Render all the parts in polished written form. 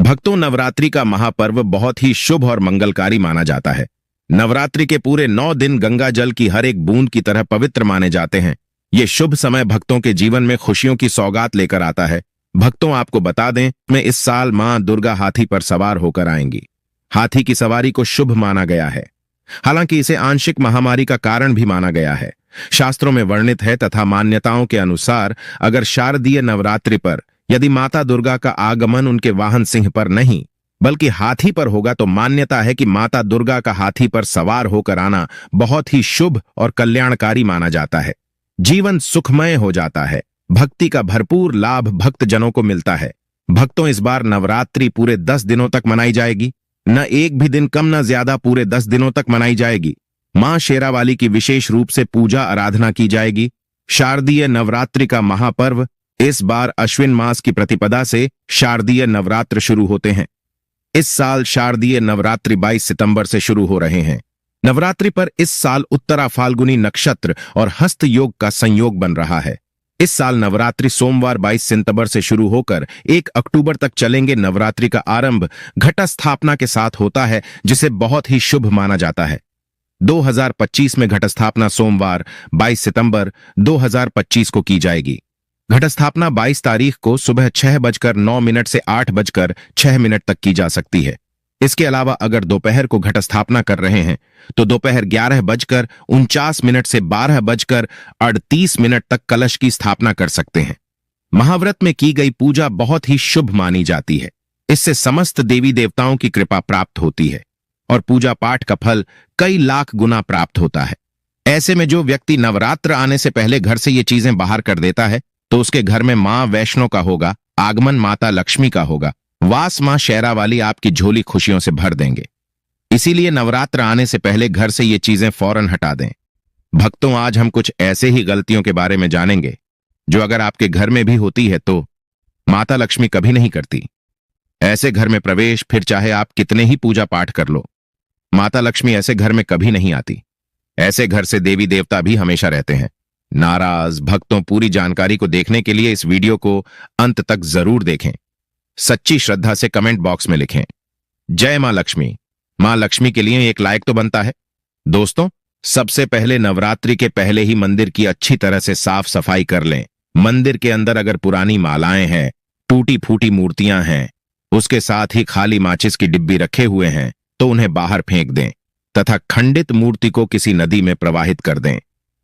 भक्तों, नवरात्रि का महापर्व बहुत ही शुभ और मंगलकारी माना जाता है। नवरात्रि के पूरे 9 दिन गंगा जल की हर एक बूंद की तरह पवित्र माने जाते हैं। ये शुभ समय भक्तों के जीवन में खुशियों की सौगात लेकर आता है। भक्तों, आपको बता दें, मैं इस साल मां दुर्गा हाथी पर सवार होकर आएंगी। हाथी की सवारी को शुभ माना गया है। हालांकि इसे आंशिक महामारी का कारण भी माना गया है। शास्त्रों में वर्णित है तथा मान्यताओं के अनुसार अगर शारदीय नवरात्रि पर यदि माता दुर्गा का आगमन उनके वाहन सिंह पर नहीं बल्कि हाथी पर होगा तो मान्यता है कि माता दुर्गा का हाथी पर सवार होकर आना बहुत ही शुभ और कल्याणकारी माना जाता है। जीवन सुखमय हो जाता है। भक्ति का भरपूर लाभ भक्तजनों को मिलता है। भक्तों, इस बार नवरात्रि पूरे 10 दिनों तक मनाई जाएगी। न एक भी दिन कम न ज्यादा, पूरे 10 दिनों तक मनाई जाएगी। मां शेरावाली की विशेष रूप से पूजा आराधना की जाएगी। शारदीय नवरात्रि का महापर्व इस बार अश्विन मास की प्रतिपदा से शारदीय नवरात्र शुरू होते हैं। इस साल शारदीय नवरात्रि 22 सितंबर से शुरू हो रहे हैं। नवरात्रि पर इस साल उत्तरा फाल्गुनी नक्षत्र और हस्त योग का संयोग बन रहा है। इस साल नवरात्रि सोमवार 22 सितंबर से शुरू होकर 1 अक्टूबर तक चलेंगे। नवरात्रि का आरंभ घट स्थापना के साथ होता है, जिसे बहुत ही शुभ माना जाता है। 2025 में घट स्थापना सोमवार 22 सितंबर 2025 को की जाएगी। घट स्थापना 22 तारीख को सुबह 6:09 से 8:06 तक की जा सकती है। इसके अलावा अगर दोपहर को घट स्थापना कर रहे हैं तो दोपहर 11:49 से 12:38 तक कलश की स्थापना कर सकते हैं। महाव्रत में की गई पूजा बहुत ही शुभ मानी जाती है। इससे समस्त देवी देवताओं की कृपा प्राप्त होती है और पूजा पाठ का फल कई लाख गुना प्राप्त होता है। ऐसे में जो व्यक्ति नवरात्र आने से पहले घर से ये चीजें बाहर कर देता है तो उसके घर में मां वैष्णो का होगा, आगमन माता लक्ष्मी का होगा, वास मां शेरावाली आपकी झोली खुशियों से भर देंगे। इसीलिए नवरात्र आने से पहले घर से ये चीजें फौरन हटा दें। भक्तों, आज हम कुछ ऐसे ही गलतियों के बारे में जानेंगे जो अगर आपके घर में भी होती है तो माता लक्ष्मी कभी नहीं करती। ऐसे घर में प्रवेश, फिर चाहे आप कितने ही पूजा पाठ कर लो, माता लक्ष्मी ऐसे घर में कभी नहीं आती। ऐसे घर से देवी देवता भी हमेशा रहते हैं नाराज। भक्तों, पूरी जानकारी को देखने के लिए इस वीडियो को अंत तक जरूर देखें। सच्ची श्रद्धा से कमेंट बॉक्स में लिखें जय मां लक्ष्मी। मां लक्ष्मी के लिए एक लाइक तो बनता है। दोस्तों, सबसे पहले नवरात्रि के पहले ही मंदिर की अच्छी तरह से साफ सफाई कर लें। मंदिर के अंदर अगर पुरानी मालाएं हैं, टूटी फूटी मूर्तियां हैं, उसके साथ ही खाली माचिस की डिब्बी रखे हुए हैं तो उन्हें बाहर फेंक दें तथा खंडित मूर्ति को किसी नदी में प्रवाहित कर दें।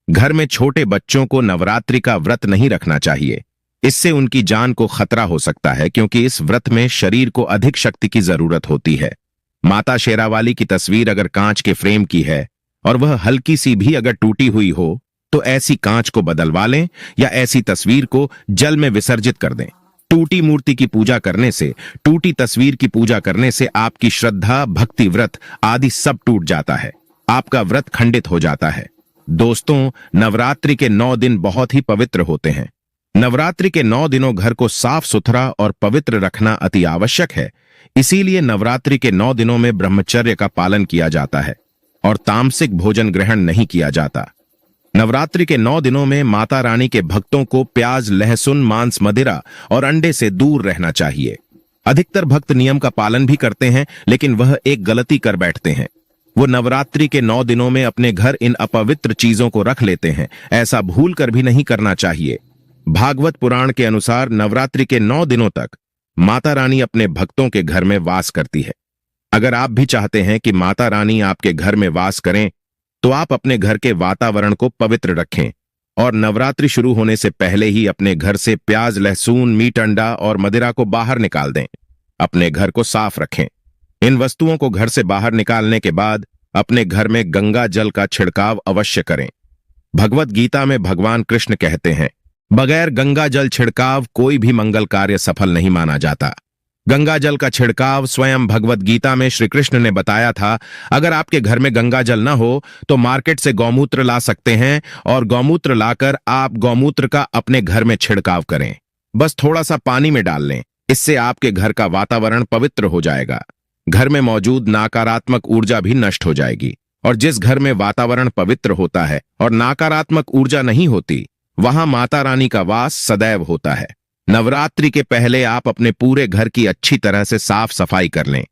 घर में छोटे बच्चों को नवरात्रि का व्रत नहीं रखना चाहिए। इससे उनकी जान को खतरा हो सकता है, क्योंकि इस व्रत में शरीर को अधिक शक्ति की जरूरत होती है। माता शेरावाली की तस्वीर अगर कांच के फ्रेम की है और वह हल्की सी भी अगर टूटी हुई हो तो ऐसी कांच को बदलवा लें या ऐसी तस्वीर को जल में विसर्जित कर दें। टूटी मूर्ति की पूजा करने से, टूटी तस्वीर की पूजा करने से आपकी श्रद्धा, भक्ति, व्रत आदि सब टूट जाता है। आपका व्रत खंडित हो जाता है। दोस्तों, नवरात्रि के 9 दिन बहुत ही पवित्र होते हैं। नवरात्रि के 9 दिनों घर को साफ सुथरा और पवित्र रखना अति आवश्यक है। इसीलिए नवरात्रि के 9 दिनों में ब्रह्मचर्य का पालन किया जाता है और तामसिक भोजन ग्रहण नहीं किया जाता। नवरात्रि के 9 दिनों में माता रानी के भक्तों को प्याज, लहसुन, मांस, मदिरा और अंडे से दूर रहना चाहिए। अधिकतर भक्त नियम का पालन भी करते हैं, लेकिन वह एक गलती कर बैठते हैं। वो नवरात्रि के 9 दिनों में अपने घर इन अपवित्र चीजों को रख लेते हैं। ऐसा भूल कर भी नहीं करना चाहिए। भागवत पुराण के अनुसार नवरात्रि के 9 दिनों तक माता रानी अपने भक्तों के घर में वास करती है। अगर आप भी चाहते हैं कि माता रानी आपके घर में वास करें तो आप अपने घर के वातावरण को पवित्र रखें और नवरात्रि शुरू होने से पहले ही अपने घर से प्याज, लहसुन, मीट, अंडा और मदिरा को बाहर निकाल दें। अपने घर को साफ रखें। इन वस्तुओं को घर से बाहर निकालने के बाद अपने घर में गंगा जल का छिड़काव अवश्य करें। भगवत गीता में भगवान कृष्ण कहते हैं, बगैर गंगा जल छिड़काव कोई भी मंगल कार्य सफल नहीं माना जाता। गंगा जल का छिड़काव स्वयं भगवत गीता में श्री कृष्ण ने बताया था। अगर आपके घर में गंगा जल न हो तो मार्केट से गौमूत्र ला सकते हैं और गौमूत्र लाकर आप गौमूत्र का अपने घर में छिड़काव करें। बस थोड़ा सा पानी में डाल लें। इससे आपके घर का वातावरण पवित्र हो जाएगा। घर में मौजूद नकारात्मक ऊर्जा भी नष्ट हो जाएगी और जिस घर में वातावरण पवित्र होता है और नकारात्मक ऊर्जा नहीं होती, वहां माता रानी का वास सदैव होता है। नवरात्रि के पहले आप अपने पूरे घर की अच्छी तरह से साफ सफाई कर लें।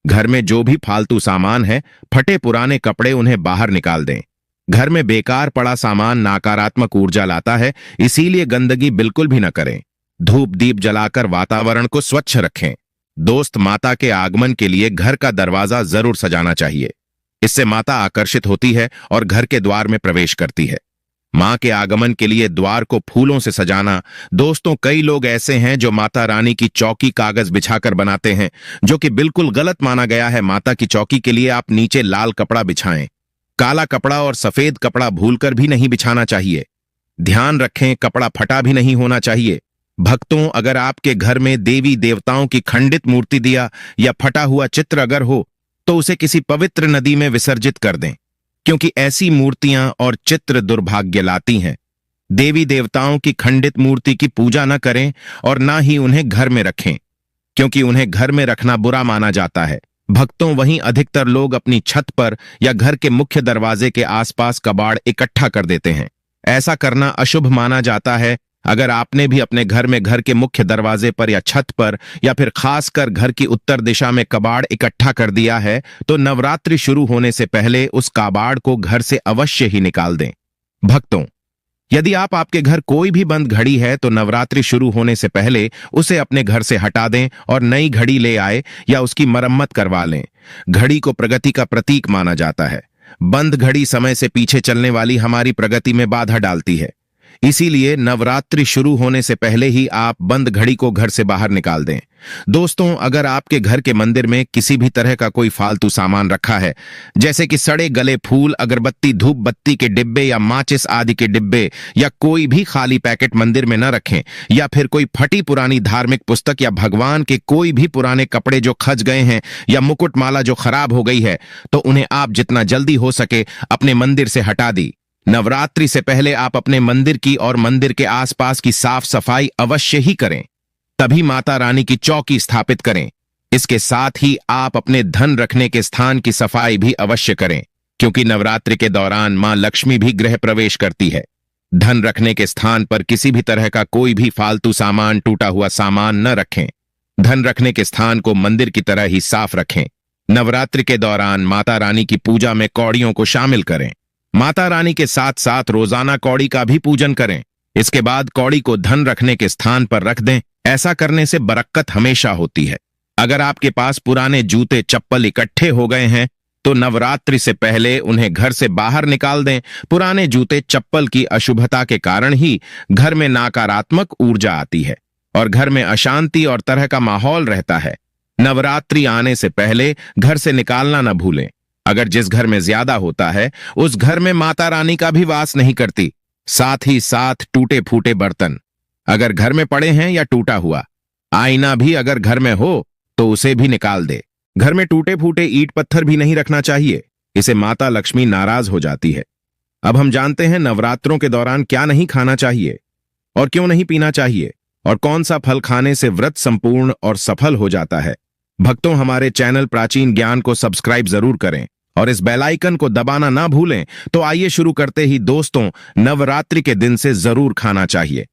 घर में जो भी फालतू सामान है, फटे पुराने कपड़े, उन्हें बाहर निकाल दें। घर में बेकार पड़ा सामान नकारात्मक ऊर्जा लाता है, इसीलिए गंदगी बिल्कुल भी न करें। धूप दीप जलाकर वातावरण को स्वच्छ रखें। दोस्त माता के आगमन के लिए घर का दरवाजा जरूर सजाना चाहिए। इससे माता आकर्षित होती है और घर के द्वार में प्रवेश करती है। मां के आगमन के लिए द्वार को फूलों से सजाना। दोस्तों, कई लोग ऐसे हैं जो माता रानी की चौकी कागज बिछाकर बनाते हैं, जो कि बिल्कुल गलत माना गया है। माता की चौकी के लिए आप नीचे लाल कपड़ा बिछाएं। काला कपड़ा और सफेद कपड़ा भूलकर भी नहीं बिछाना चाहिए। ध्यान रखें, कपड़ा फटा भी नहीं होना चाहिए। भक्तों, अगर आपके घर में देवी देवताओं की खंडित मूर्ति दिया या फटा हुआ चित्र अगर हो, तो उसे किसी पवित्र नदी में विसर्जित कर दें, क्योंकि ऐसी मूर्तियां और चित्र दुर्भाग्य लाती हैं। देवी देवताओं की खंडित मूर्ति की पूजा न करें और ना ही उन्हें घर में रखें, क्योंकि उन्हें घर में रखना बुरा माना जाता है। भक्तों, वहीं अधिकतर लोग अपनी छत पर या घर के मुख्य दरवाजे के आसपास कबाड़ इकट्ठा कर देते हैं। ऐसा करना अशुभ माना जाता है। अगर आपने भी अपने घर में घर के मुख्य दरवाजे पर या छत पर या फिर खासकर घर की उत्तर दिशा में कबाड़ इकट्ठा कर दिया है, तो नवरात्रि शुरू होने से पहले उस कबाड़ को घर से अवश्य ही निकाल दें। भक्तों, यदि आपके घर कोई भी बंद घड़ी है, तो नवरात्रि शुरू होने से पहले उसे अपने घर से हटा दें और नई घड़ी ले आए या उसकी मरम्मत करवा लें। घड़ी को प्रगति का प्रतीक माना जाता है। बंद घड़ी समय से पीछे चलने वाली हमारी प्रगति में बाधा डालती है। इसीलिए नवरात्रि शुरू होने से पहले ही आप बंद घड़ी को घर से बाहर निकाल दें। दोस्तों, अगर आपके घर के मंदिर में किसी भी तरह का कोई फालतू सामान रखा है, जैसे कि सड़े गले फूल, अगरबत्ती, धूप बत्ती के डिब्बे या माचिस आदि के डिब्बे, या कोई भी खाली पैकेट मंदिर में न रखें, या फिर कोई फटी पुरानी धार्मिक पुस्तक या भगवान के कोई भी पुराने कपड़े जो खज गए हैं या मुकुटमाला जो खराब हो गई है, तो उन्हें आप जितना जल्दी हो सके अपने मंदिर से हटा दी। नवरात्रि से पहले आप अपने मंदिर की और मंदिर के आसपास की साफ सफाई अवश्य ही करें। तभी माता रानी की चौकी स्थापित करें। इसके साथ ही आप अपने धन रखने के स्थान की सफाई भी अवश्य करें, क्योंकि नवरात्रि के दौरान मां लक्ष्मी भी गृह प्रवेश करती है। धन रखने के स्थान पर किसी भी तरह का कोई भी फालतू सामान, टूटा हुआ सामान न रखें। धन रखने के स्थान को मंदिर की तरह ही साफ रखें। नवरात्रि के दौरान माता रानी की पूजा में कौड़ियों को शामिल करें। माता रानी के साथ साथ रोजाना कौड़ी का भी पूजन करें। इसके बाद कौड़ी को धन रखने के स्थान पर रख दें। ऐसा करने से बरकत हमेशा होती है। अगर आपके पास पुराने जूते चप्पल इकट्ठे हो गए हैं, तो नवरात्रि से पहले उन्हें घर से बाहर निकाल दें। पुराने जूते चप्पल की अशुभता के कारण ही घर में नकारात्मक ऊर्जा आती है और घर में अशांति और तरह का माहौल रहता है। नवरात्रि आने से पहले घर से निकालना न भूलें। अगर जिस घर में ज्यादा होता है, उस घर में माता रानी का भी वास नहीं करती। साथ ही साथ टूटे फूटे बर्तन अगर घर में पड़े हैं या टूटा हुआ आईना भी अगर घर में हो, तो उसे भी निकाल दे। घर में टूटे फूटे ईंट पत्थर भी नहीं रखना चाहिए। इसे माता लक्ष्मी नाराज हो जाती है। अब हम जानते हैं नवरात्रों के दौरान क्या नहीं खाना चाहिए और क्यों नहीं पीना चाहिए, और कौन सा फल खाने से व्रत संपूर्ण और सफल हो जाता है। भक्तों, हमारे चैनल प्राचीन ज्ञान को सब्सक्राइब जरूर करें और इस बेल आइकन को दबाना ना भूलें। तो आइए शुरू करते ही दोस्तों, नवरात्रि के दिन से जरूर खाना चाहिए।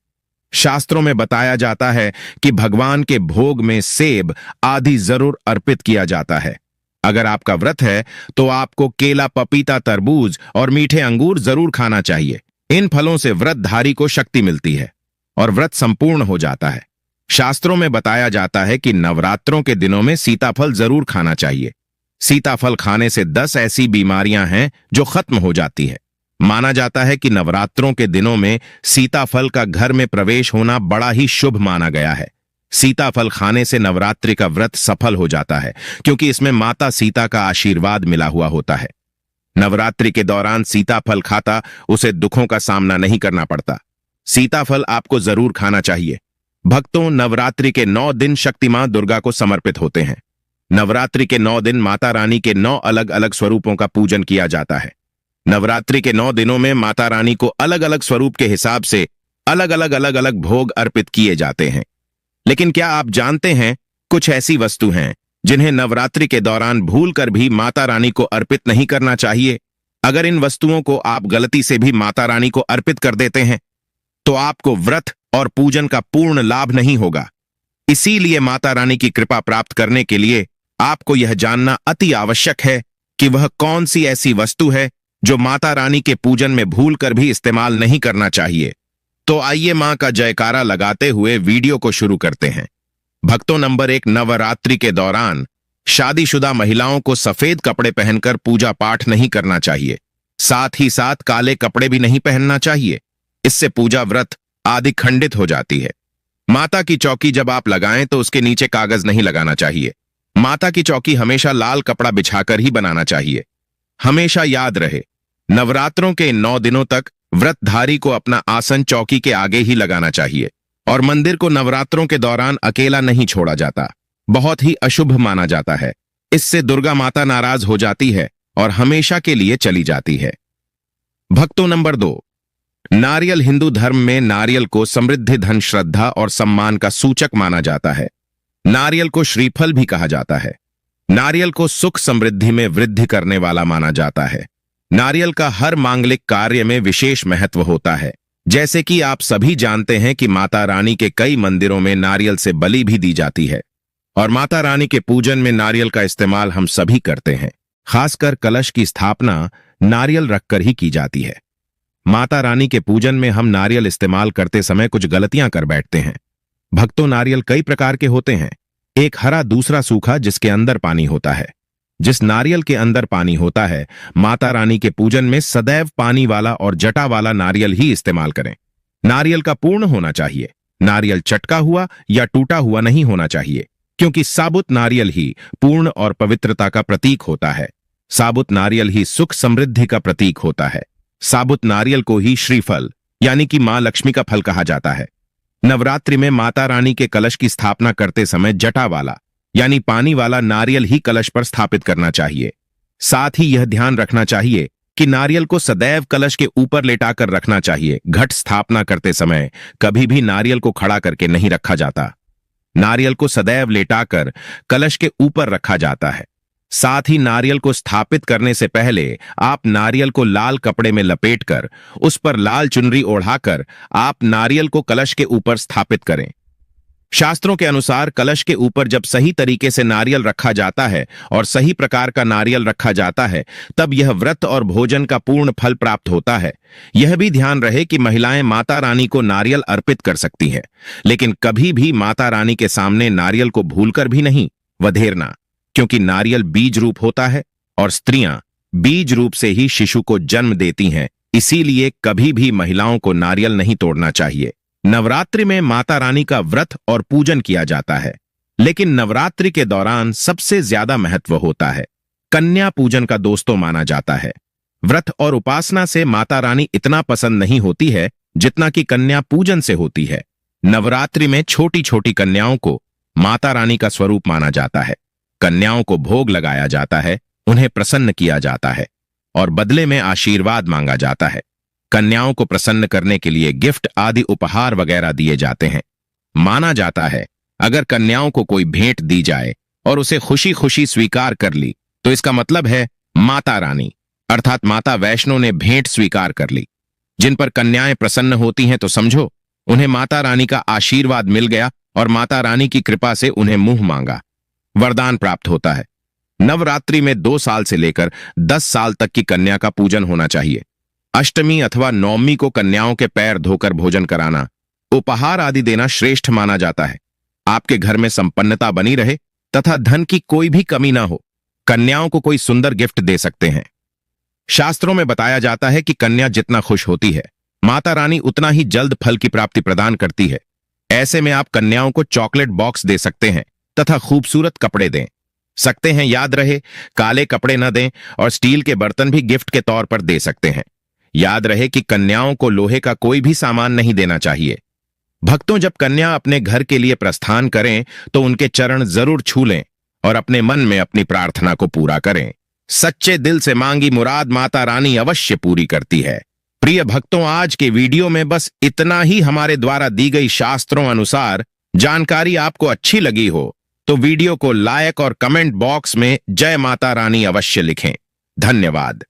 शास्त्रों में बताया जाता है कि भगवान के भोग में सेब आदि जरूर अर्पित किया जाता है। अगर आपका व्रत है, तो आपको केला, पपीता, तरबूज और मीठे अंगूर जरूर खाना चाहिए। इन फलों से व्रतधारी को शक्ति मिलती है और व्रत संपूर्ण हो जाता है। शास्त्रों में बताया जाता है कि नवरात्रों के दिनों में सीताफल जरूर खाना चाहिए। सीताफल खाने से 10 ऐसी बीमारियां हैं जो खत्म हो जाती है। माना जाता है कि नवरात्रों के दिनों में सीताफल का घर में प्रवेश होना बड़ा ही शुभ माना गया है। सीताफल खाने से नवरात्रि का व्रत सफल हो जाता है, क्योंकि इसमें माता सीता का आशीर्वाद मिला हुआ होता है। नवरात्रि के दौरान सीताफल खाता उसे दुखों का सामना नहीं करना पड़ता। सीताफल आपको जरूर खाना चाहिए। भक्तों, नवरात्रि के 9 दिन शक्ति मां दुर्गा को समर्पित होते हैं। नवरात्रि के 9 दिन माता रानी के 9 अलग अलग स्वरूपों का पूजन किया जाता है। नवरात्रि के 9 दिनों में माता रानी को अलग अलग स्वरूप के हिसाब से अलग अलग भोग अर्पित किए जाते हैं। लेकिन क्या आप जानते हैं, कुछ ऐसी वस्तु हैं जिन्हें नवरात्रि के दौरान भूलकर भी माता रानी को अर्पित नहीं करना चाहिए। अगर इन वस्तुओं को आप गलती से भी माता रानी को अर्पित कर देते हैं, तो आपको व्रत और पूजन का पूर्ण लाभ नहीं होगा। इसीलिए माता रानी की कृपा प्राप्त करने के लिए आपको यह जानना अति आवश्यक है कि वह कौन सी ऐसी वस्तु है जो माता रानी के पूजन में भूलकर भी इस्तेमाल नहीं करना चाहिए। तो आइए मां का जयकारा लगाते हुए वीडियो को शुरू करते हैं। भक्तों, नंबर 1, नवरात्रि के दौरान शादीशुदा महिलाओं को सफेद कपड़े पहनकर पूजा पाठ नहीं करना चाहिए। साथ ही साथ काले कपड़े भी नहीं पहनना चाहिए। इससे पूजा व्रत आदि खंडित हो जाती है। माता की चौकी जब आप लगाएं तो उसके नीचे कागज नहीं लगाना चाहिए। माता की चौकी हमेशा लाल कपड़ा बिछाकर ही बनाना चाहिए। हमेशा याद रहे, नवरात्रों के इन 9 दिनों तक व्रतधारी को अपना आसन चौकी के आगे ही लगाना चाहिए और मंदिर को नवरात्रों के दौरान अकेला नहीं छोड़ा जाता। बहुत ही अशुभ माना जाता है। इससे दुर्गा माता नाराज हो जाती है और हमेशा के लिए चली जाती है। भक्तों, नंबर 2, नारियल हिंदू धर्म में नारियल को समृद्धि, धन, श्रद्धा और सम्मान का सूचक माना जाता है। नारियल को श्रीफल भी कहा जाता है। नारियल को सुख समृद्धि में वृद्धि करने वाला माना जाता है। नारियल का हर मांगलिक कार्य में विशेष महत्व होता है। जैसे कि आप सभी जानते हैं कि माता रानी के कई मंदिरों में नारियल से बलि भी दी जाती है और माता रानी के पूजन में नारियल का इस्तेमाल हम सभी करते हैं। खासकर कलश की स्थापना नारियल रखकर ही की जाती है। माता रानी के पूजन में हम नारियल इस्तेमाल करते समय कुछ गलतियां कर बैठते हैं। भक्तों, नारियल कई प्रकार के होते हैं। एक हरा, दूसरा सूखा, जिसके अंदर पानी होता है। जिस नारियल के अंदर पानी होता है, माता रानी के पूजन में सदैव पानी वाला और जटा वाला नारियल ही इस्तेमाल करें। नारियल का पूर्ण होना चाहिए। नारियल चटका हुआ या टूटा हुआ नहीं होना चाहिए, क्योंकि साबुत नारियल ही पूर्ण और पवित्रता का प्रतीक होता है। साबुत नारियल ही सुख समृद्धि का प्रतीक होता है। साबुत नारियल को ही श्रीफल यानी कि मां लक्ष्मी का फल कहा जाता है। नवरात्रि में माता रानी के कलश की स्थापना करते समय जटा वाला यानी पानी वाला नारियल ही कलश पर स्थापित करना चाहिए। साथ ही यह ध्यान रखना चाहिए कि नारियल को सदैव कलश के ऊपर लेटाकर रखना चाहिए। घट स्थापना करते समय कभी भी नारियल को खड़ा करके नहीं रखा जाता। नारियल को सदैव लेटाकर कलश के ऊपर रखा जाता है। साथ ही नारियल को स्थापित करने से पहले आप नारियल को लाल कपड़े में लपेटकर उस पर लाल चुनरी ओढ़ाकर आप नारियल को कलश के ऊपर स्थापित करें। शास्त्रों के अनुसार कलश के ऊपर जब सही तरीके से नारियल रखा जाता है और सही प्रकार का नारियल रखा जाता है, तब यह व्रत और भोजन का पूर्ण फल प्राप्त होता है। यह भी ध्यान रहे कि महिलाएं माता रानी को नारियल अर्पित कर सकती हैं, लेकिन कभी भी माता रानी के सामने नारियल को भूलकर भी नहीं वधेरना, क्योंकि नारियल बीज रूप होता है और स्त्रियां बीज रूप से ही शिशु को जन्म देती हैं। इसीलिए कभी भी महिलाओं को नारियल नहीं तोड़ना चाहिए। नवरात्रि में माता रानी का व्रत और पूजन किया जाता है, लेकिन नवरात्रि के दौरान सबसे ज्यादा महत्व होता है कन्या पूजन का। दोस्तों, माना जाता है व्रत और उपासना से माता रानी इतना पसंद नहीं होती है जितना कि कन्या पूजन से होती है। नवरात्रि में छोटी छोटी कन्याओं को माता रानी का स्वरूप माना जाता है। कन्याओं को भोग लगाया जाता है, उन्हें प्रसन्न किया जाता है और बदले में आशीर्वाद मांगा जाता है। कन्याओं को प्रसन्न करने के लिए गिफ्ट आदि उपहार वगैरह दिए जाते हैं। माना जाता है अगर कन्याओं को कोई भेंट दी जाए और उसे खुशी खुशी स्वीकार कर ली तो इसका मतलब है माता रानी अर्थात माता वैष्णो ने भेंट स्वीकार कर ली। जिन पर कन्याएं प्रसन्न होती हैं तो समझो उन्हें माता रानी का आशीर्वाद मिल गया और माता रानी की कृपा से उन्हें मुंह मांगा वरदान प्राप्त होता है। नवरात्रि में 2 साल से लेकर 10 साल तक की कन्या का पूजन होना चाहिए। अष्टमी अथवा नवमी को कन्याओं के पैर धोकर भोजन कराना, उपहार आदि देना श्रेष्ठ माना जाता है। आपके घर में संपन्नता बनी रहे तथा धन की कोई भी कमी ना हो, कन्याओं को कोई सुंदर गिफ्ट दे सकते हैं। शास्त्रों में बताया जाता है कि कन्या जितना खुश होती है, माता रानी उतना ही जल्द फल की प्राप्ति प्रदान करती है। ऐसे में आप कन्याओं को चॉकलेट बॉक्स दे सकते हैं तथा खूबसूरत कपड़े दें सकते हैं। याद रहे, काले कपड़े न दें और स्टील के बर्तन भी गिफ्ट के तौर पर दे सकते हैं। याद रहे कि कन्याओं को लोहे का कोई भी सामान नहीं देना चाहिए। भक्तों, जब कन्या अपने घर के लिए प्रस्थान करें तो उनके चरण जरूर छू लें और अपने मन में अपनी प्रार्थना को पूरा करें। सच्चे दिल से मांगी मुराद माता रानी अवश्य पूरी करती है। प्रिय भक्तों, आज के वीडियो में बस इतना ही। हमारे द्वारा दी गई शास्त्रों अनुसार जानकारी आपको अच्छी लगी हो तो वीडियो को लाइक और कमेंट बॉक्स में जय माता रानी अवश्य लिखें। धन्यवाद।